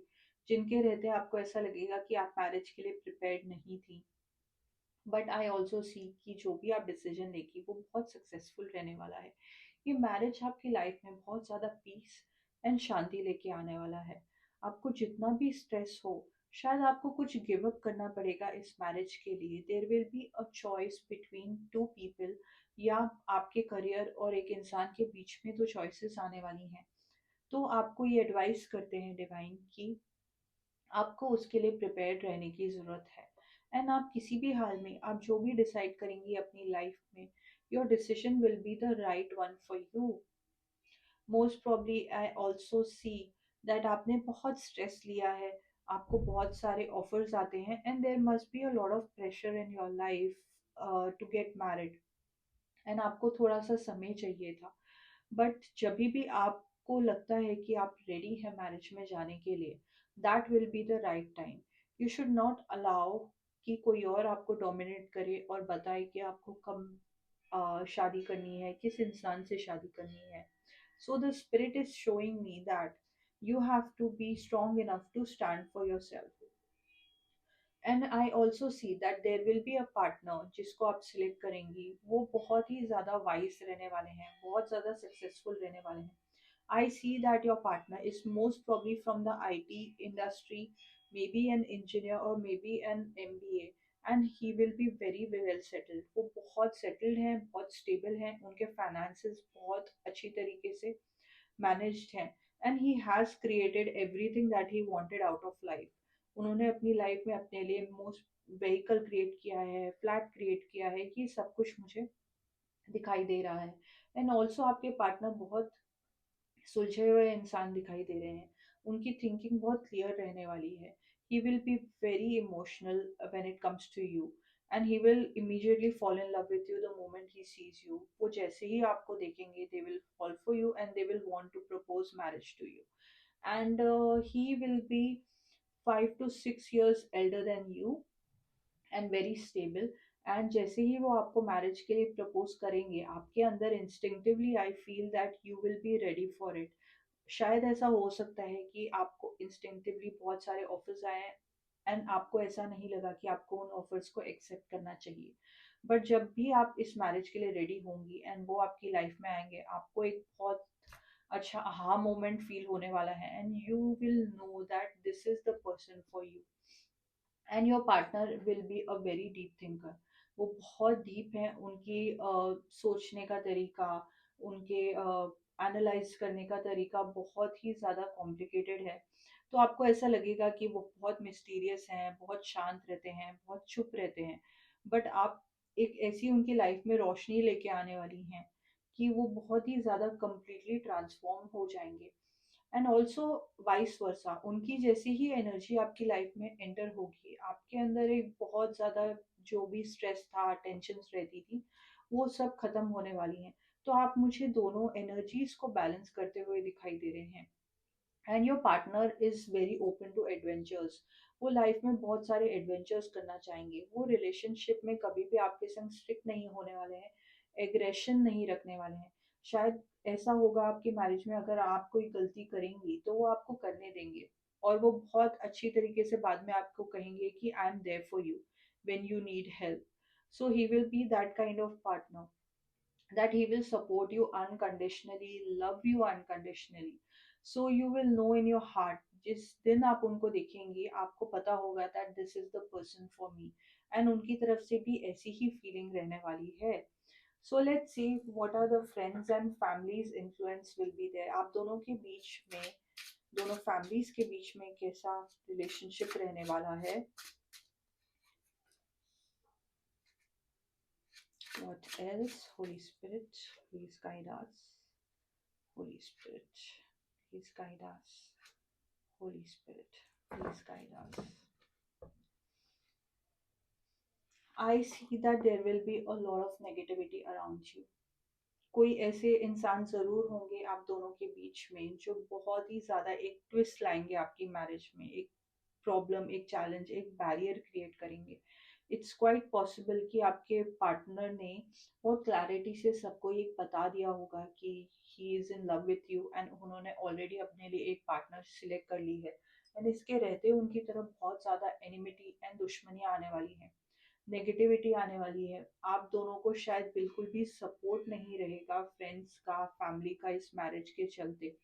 जिनके रहते आपको ऐसा लगेगा कि आप मैरिज के लिए प्रिपेयर्ड नहीं थी। बट आई ऑल्सो सी कि जो भी आप डिसीजन लेगी वो बहुत सक्सेसफुल रहने वाला है। ये मैरिज आपकी लाइफ में बहुत ज़्यादा पीस एंड शांति लेके आने वाला है। आपको जितना भी स्ट्रेस हो, शायद आपको कुछ गिव अप करना पड़ेगा इस मैरिज के लिए। There will be a choice between two people, या आपके करियर और एक इंसान के बीच में दो चॉइसेस आने वाली हैं। तो आपको ये एडवाइस करते हैं डिवाइन कि आपको उसके लिए प्रिपेयर्ड रहने की ज़रूरत है। एंड आप किसी भी हाल में आप जो भी डिसाइड करेंगी अपनी लाइफ में, your decision will be the right one for you. Most probably I also see that आपने बहुत स्ट्रेस लिया है, आपको बहुत सारे ऑफर्स आते हैं, and there must be a lot of pressure in your life to get married. And आपको थोड़ा सा समय चाहिए था। बट जब भी आपको लगता है कि आप रेडी है मैरिज में जाने के लिए, that will be the right time. You should not allow कि कोई और आपको डोमिनेट करे और बताए कि आपको कब शादी करनी है, किस इंसान से शादी करनी है। So the spirit is showing me that you have to be strong enough to stand for yourself. And I also see that there will be a partner जिसको आप सिलेक्ट करेंगी, वो बहुत ही ज़्यादा वाइज रहने वाले हैं, बहुत ज़्यादा सक्सेसफुल रहने वाले हैं। I see that your partner is most probably from the IT industry, may be an engineer और may be an MBA, and he will be very well settled. वो बहुत सेटल्ड हैं, बहुत स्टेबल हैं, उनके फाइनेंसेस बहुत अच्छी तरीके से मैनेज्ड हैं, and he has created everything that he wanted out of life. उन्होंने अपनी लाइफ में अपने लिए मोस्ट व्हीकल क्रिएट किया है, फ्लैट क्रिएट किया है, कि सब कुछ मुझे दिखाई दे रहा है। एंड ऑल्सो आपके पार्टनर बहुत सुलझे हुए इंसान दिखाई दे रहे हैं। उनकी थिंकिंग बहुत क्लियर रहने वाली है। He will be very emotional when it comes to you, and he will immediately fall in love with you the moment he sees you. वो जैसे ही आपको देखेंगे, they will fall for you and they will want to propose marriage to you. And he will be 5 to 6 years elder than you and very stable. And जैसे ही वो आपको marriage के लिए प्रपोज करेंगे, आपके अंदर instinctively I feel that you will be ready for it. शायद ऐसा हो सकता है कि आपको इंस्टिंक्टिवली बहुत सारे ऑफर्स आए हैं, एंड आपको ऐसा नहीं लगा कि आपको उन ऑफर्स को एक्सेप्ट करना चाहिए। बट जब भी आप इस मैरिज के लिए रेडी होंगी एंड वो आपकी लाइफ में आएंगे, आपको एक बहुत अच्छा हाँ मोमेंट फील होने वाला है, and you will know that this is the person for you. And your partner will be a very deep thinker. वो बहुत डीप हैं, उनकी सोचने का तरीका, उनके एनालाइज करने का तरीका बहुत ही ज़्यादा कॉम्प्लिकेटेड है। तो आपको ऐसा लगेगा कि वो बहुत मिस्टीरियस हैं, बहुत शांत रहते हैं, बहुत चुप रहते हैं। बट आप एक ऐसी उनकी लाइफ में रोशनी लेके आने वाली हैं कि वो बहुत ही ज़्यादा कंप्लीटली ट्रांसफॉर्म हो जाएंगे। एंड ऑल्सो वाइस वर्सा, उनकी जैसी ही एनर्जी आपकी लाइफ में एंटर होगी, आपके अंदर एक बहुत ज़्यादा जो भी स्ट्रेस था, टेंशन रहती थी, वो सब खत्म होने वाली हैं। तो आप मुझे दोनों एनर्जीज को बैलेंस करते हुए दिखाई दे रहे हैं। And your partner is very open to adventures. वो लाइफ में बहुत सारे एडवेंचर्स करना चाहेंगे। वो रिलेशनशिप में कभी भी आपके संग स्ट्रिक्ट नहीं होने वाले हैं, एग्रेशन नहीं रखने वाले हैं। शायद ऐसा होगा आपकी मैरिज में, अगर आप कोई गलती करेंगी तो वो आपको करने देंगे, और वो बहुत अच्छी तरीके से बाद में आपको कहेंगे कि I am there for you when you need help. So he will be that kind of partner, that he will support you unconditionally, love you unconditionally. So you will know in your heart, जिस दिन आप उनको देखेंगे आपको पता होगा that this is the person for me, and उनकी तरफ से भी ऐसी ही फीलिंग रहने वाली है। So let's see what are the friends and families influence will be there। आप दोनों के बीच में, दोनों फैमिलीज के बीच में कैसा रिलेशनशिप रहने वाला है। What else? Holy Spirit, please guide us. Holy Spirit, Please guide us. Holy Spirit, please guide us. I see that there will be a lot of negativity around you. कोई ऐसे इंसान ज़रूर होंगे आप दोनों के बीच में जो बहुत ही ज़्यादा एक ट्विस्ट लाएँगे आपकी मैरिज में, एक प्रॉब्लम, एक चैलेंज, एक बैरियर क्रिएट करेंगे। इट्स क्वाइट पॉसिबल कि आपके पार्टनर ने बहुत क्लैरिटी से सबको ये बता दिया होगा कि he is in love with you and उन्होंने ऑलरेडी अपने लिए एक पार्टनर सिलेक्ट कर ली है एंड इसके रहते उनकी तरफ बहुत ज़्यादा एनिमिटी एंड दुश्मनियाँ आने वाली हैं। नेगेटिविटी आने वाली है। आप दोनों को शायद बिल्कुल भी सपोर्ट नहीं रहेगा फ्रेंड्स का, फैमिली का इस मैरिज के चलते।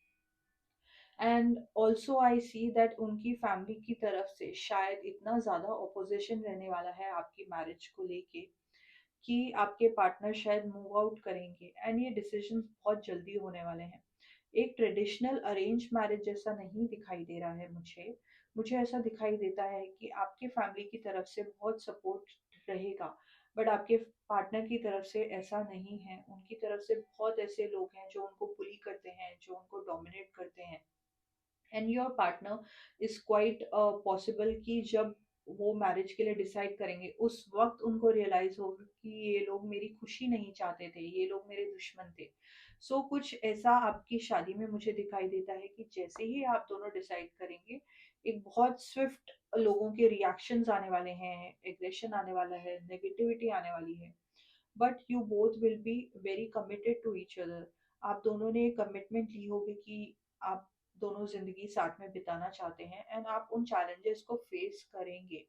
And also I see that उनकी फैमिली की तरफ से शायद इतना ज़्यादा ऑपोजिशन रहने वाला है आपकी मैरिज को लेके कि आपके पार्टनर शायद मूव आउट करेंगे एंड ये डिसीजन बहुत जल्दी होने वाले हैं। एक ट्रेडिशनल अरेंज मैरिज जैसा नहीं दिखाई दे रहा है मुझे। मुझे ऐसा दिखाई देता है कि आपकी फैमिली की तरफ से बहुत सपोर्ट रहेगा, बट आपके पार्टनर की तरफ से ऐसा नहीं है। उनकी तरफ से बहुत ऐसे लोग हैं जो उनको बुली करते हैं, जो उनको डोमिनेट करते हैं and your partner is quite possible कि जब वो मैरिज के लिए डिसाइड करेंगे उस वक्त उनको रियलाइज होगा कि ये लोग मेरी खुशी नहीं चाहते थे, ये लोग मेरे दुश्मन थे। सो कुछ ऐसा आपकी शादी में मुझे दिखाई देता है कि जैसे ही आप दोनों डिसाइड करेंगे एक बहुत स्विफ्ट लोगों के रिएक्शंस आने वाले हैं, एग्रेशन आने वाला है, नेगेटिविटी आने वाली है, but you both will be very committed to each other. आप दोनों ने कमिटमेंट ली होगी कि आप दोनों जिंदगी साथ में बिताना चाहते हैं एंड आप उन चैलेंजेस को फेस करेंगे।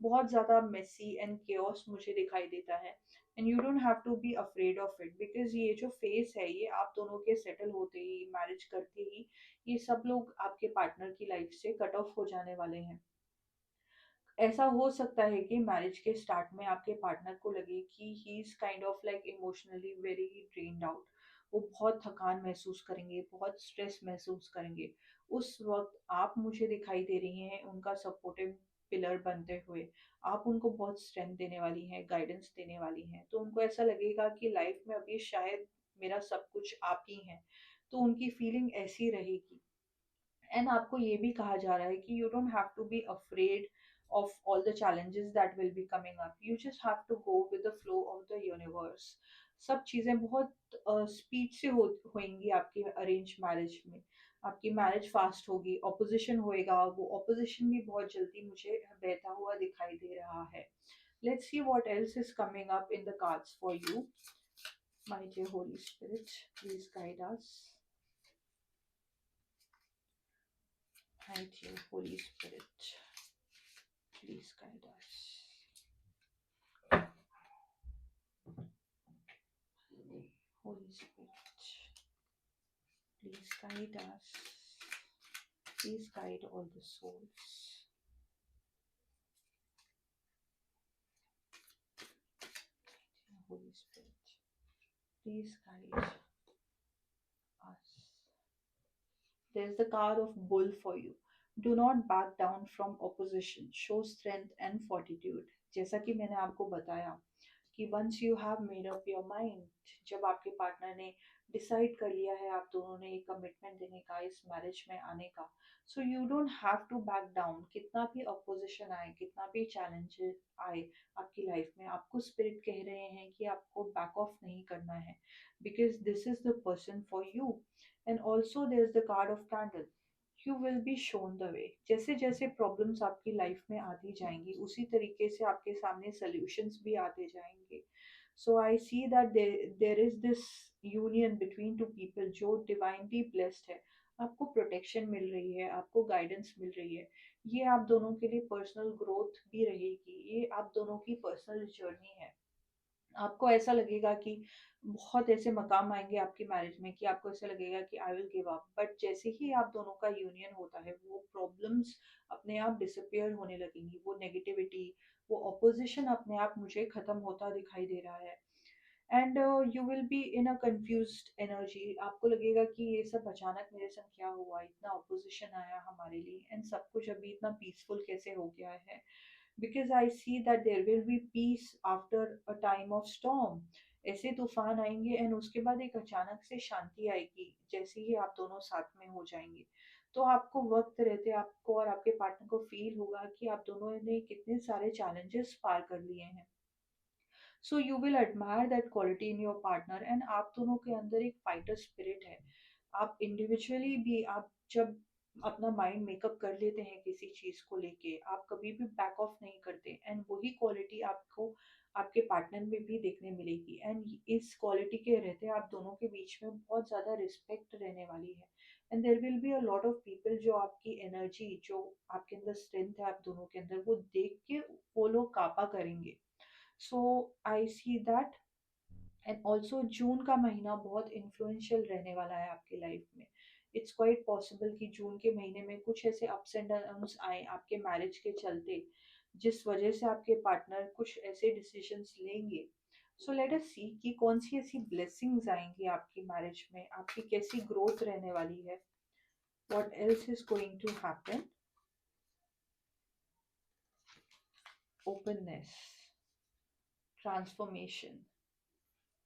बहुत ज़्यादा मेसी एंड केओस मुझे दिखाई देता है and you don't have to be afraid of it because ये जो फेस है ये आप दोनों के सेटल होते ही, मैरिज करते ही, ये सब लोग आपके पार्टनर की लाइफ से कट ऑफ हो जाने वाले हैं। ऐसा हो सकता है कि मैरिज के स्टार्ट में आपके पार्टनर को लगे कि he is kind of like emotionally very drained out. वो बहुत थकान महसूस करेंगे, बहुत स्ट्रेस महसूस करेंगे। उस वक्त आप मुझे दिखाई दे रही हैं उनका सपोर्टिव पिलर बनते हुए। आप उनको बहुत स्ट्रेंथ देने वाली हैं, गाइडेंस देने वाली हैं, तो उनको ऐसा लगेगा कि लाइफ में अभी शायद मेरा सब कुछ आप ही हैं। तो उनकी फीलिंग ऐसी रहेगी एंड आपको ये भी कहा जा रहा है कि you don't have to be afraid of all the challenges that will be coming up. You just have to go with the flow of the universe. सब चीज़ें बहुत स्पीड से होंगी आपकी अरेंज मैरिज में। आपकी मैरिज फास्ट होगी, opposition होएगा, वो ऑपोजिशन भी बहुत जल्दी मुझे बहता हुआ दिखाई दे रहा है। Let's see what else is coming up in the cards for you. My dear Holy Spirit, please guide us. My dear Holy Spirit, please guide us. Holy Spirit, please guide us. Please guide all the souls. Holy Spirit, please guide us. There's the card of bull for you. Do not back down from opposition. Show strength and fortitude. जैसा कि मैंने आपको बताया कि once you have made up your mind, जब आपके partner ने decide कर लिया है आप दोनों ने एक कमिटमेंट देने का, इस मैरिज में आने का, so you don't have to back down. कितना भी अपोजिशन आए, कितना भी चैलेंजेस आए आपकी लाइफ में, आपको स्पिरिट कह रहे हैं कि आपको बैक ऑफ नहीं करना है because this is the person for you. And also there is the card of candle. You will be shown the way. जैसे जैसे प्रॉब्लम्स आपकी लाइफ में आती जाएंगी उसी तरीके से आपके सामने सॉल्यूशंस भी आते जाएंगे। So I see that there is this union between two people जो डिवाइनली ब्लेस्ड है। आपको प्रोटेक्शन मिल रही है, आपको गाइडेंस मिल रही है। ये आप दोनों के लिए पर्सनल ग्रोथ भी रहेगी, ये आप दोनों की पर्सनल जर्नी है। आपको ऐसा लगेगा कि बहुत ऐसे मकाम आएंगे आपकी मैरिज में कि आपको ऐसा लगेगा कि I will give up, but जैसे ही आप दोनों का यूनियन होता है वो प्रॉब्लम्स अपने आप डिसअपियर होने लगेंगी, वो नेगेटिविटी, वो ऑपोजिशन अपने आप मुझे खत्म होता दिखाई दे रहा है। And you will be in a confused energy. आपको लगेगा कि ये सब अचानक मेरे संग क्या हुआ, इतना ऑपोजिशन आया हमारे लिए एंड सब कुछ अभी इतना पीसफुल कैसे हो गया है। Because I see that there will be peace after a time of storm. ऐसे तूफान आएंगे एंड उसके बाद एक अचानक से शांति आएगी जैसे ही आप दोनों साथ में हो जाएंगे। तो आपको वक्त रहते आपको और आपके पार्टनर को फील होगा कि आप दोनों ने कितने सारे चैलेंजेस पार कर लिए हैं। So you will admire that quality in your partner and आप दोनों के अंदर एक फाइटर स्पिरिट है। आप इंडिविजुअली भी आप जब अपना माइंड मेकअप कर लेते हैं किसी चीज को लेके आप कभी भी बैक ऑफ नहीं करते एंड वही क्वालिटी आपको आपके पार्टनर में भी देखने मिलेगी। एंड इस क्वालिटी के रहते आप दोनों के बीच में बहुत ज्यादा रिस्पेक्ट रहने वाली है। And there will be a lot of people जो आपकी एनर्जी जो आपके अंदर स्ट्रेंथ है आप दोनों के अंदर वो देख के वो लोग कापा करेंगे। सो I see that. And also जून का महीना बहुत इन्फ्लुएंशियल रहने वाला है आपकी लाइफ में। इट्स क्वाइट पॉसिबल कि जून के महीने में कुछ ऐसे अप्स एंड डाउन्स आए आपके मैरिज के चलते जिस वजह से आपके पार्टनर कुछ ऐसे डिसीजंस लेंगे। सो लेट अस सी कि कौन सी ऐसी ब्लेसिंग्स आएंगी आपकी मैरिज में, आपकी कैसी ग्रोथ रहने वाली है, what else is going to happen. Openness, transformation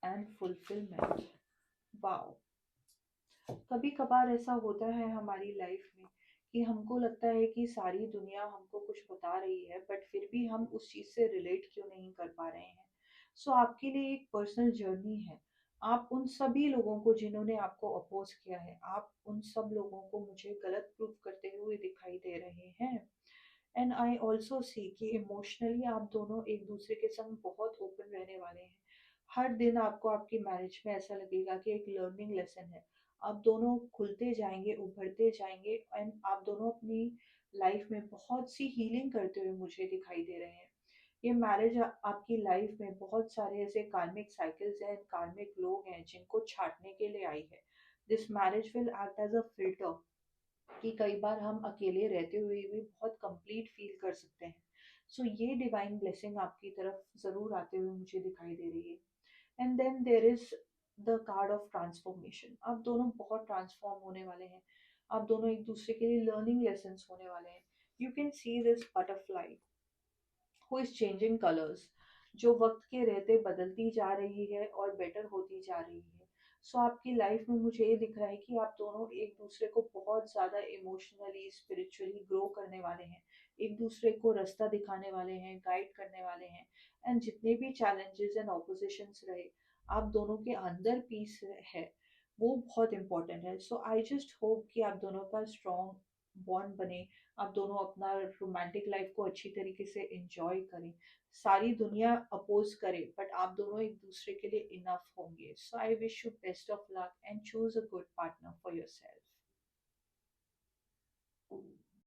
and fulfilment. Wow. कभी कभार ऐसा होता है हमारी लाइफ में कि हमको लगता है कि सारी दुनिया हमको कुछ बता रही है बट फिर भी हम उस चीज से रिलेट क्यों नहीं कर पा रहे हैं। सो आपके लिए एक पर्सनल जर्नी है। आप उन सभी लोगों को जिन्होंने आपको अपोज किया है आप उन सब लोगों को मुझे गलत प्रूफ करते हुए दिखाई दे रहे हैं। एंड आई ऑल्सो सी कि इमोशनली आप दोनों एक दूसरे के संग बहुत ओपन रहने वाले हैं। हर दिन आपको आपकी मैरिज में ऐसा लगेगा कि एक लर्निंग लेसन है। आप दोनों खुलते जाएंगे उभरते जाएंगे एंड आप दोनों अपनी लाइफ में बहुत सी हीलिंग करते हुए मुझे दिखाई दे रहे हैं। ये मैरिज आपकी लाइफ में बहुत सारे ऐसे कार्मिक साइकिल्स हैं कार्मिक लोग हैं जिनको छाटने के लिए आई है। This marriage will act as a filter कि कई बार हम अकेले रहते हुए भी बहुत कंप्लीट फील कर सकते हैं। सो ये डिवाइन ब्लेसिंग आपकी तरफ जरूर आते हुए मुझे दिखाई दे रही है। And then there is the card of transformation. आप दोनों बहुत ट्रांसफॉर्म होने वाले हैं। आप दोनों एक दूसरे के लिए लर्निंग लेसन होने वाले हैं। You can see this butterfly who is changing colours जो वक्त के रहते बदलती जा रही है और बेटर होती जा रही है। सो आपकी लाइफ में मुझे ये दिख रहा है कि आप दोनों एक दूसरे को बहुत ज़्यादा इमोशनली स्पिरिचुअली ग्रो करने वाले हैं। एक दूसरे को रास्ता दिखाने वाले हैं गाइड करने वाले हैं। एंड जितने भी चैलेंजेस एंड ऑपोजिशंस रहे आप दोनों के अंदर पीस है वो बहुत इंपॉर्टेंट है। सो आई जस्ट होप कि आप दोनों का स्ट्रॉन्ग बॉन्ड बने। आप दोनों अपना रोमांटिक लाइफ को अच्छी तरीके से एंजॉय करें। सारी दुनिया अपोज करे बट आप दोनों एक दूसरे के लिए इनफ होंगे। So I wish you best of luck and choose a good partner for your self.